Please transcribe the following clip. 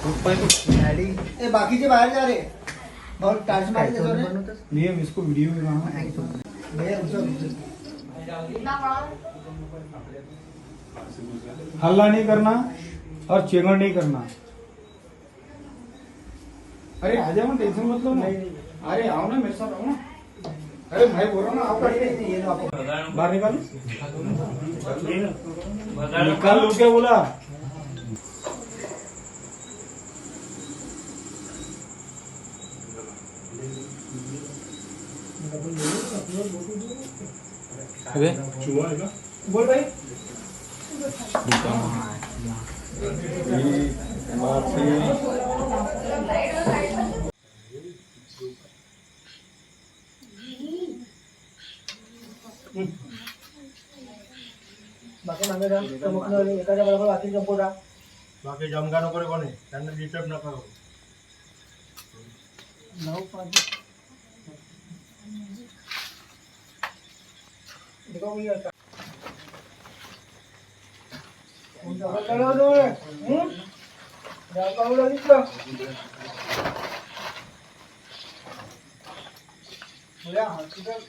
Daddy ए बाकीचे बाहेर जा रे बहुत टाच मार देतो रे नियम इसको वीडियो में बनाना भैया हल्ला नहीं करना और चेंगड़ नहीं करना। अरे आ जाओ ना, टेंशन मत लो ना। अरे आओ ना मेरे साथ, आओ ना। अरे भाई बोल रहा ना आपका ये लो आपको बाहर निकालो। निकाल लो क्या बोला? अबे चुहा है क्या? बोल भाई। बाकी मागे जा चमकणार एकाच्या बरोबर बाकी चमकोरा बाकी जमगा नको रे कोणी त्यांना डिस्टर्ब नका करू 9-5 देखो भैया उन जगह चलो दो जा काऊ दिसलं बोला हॉस्पिटल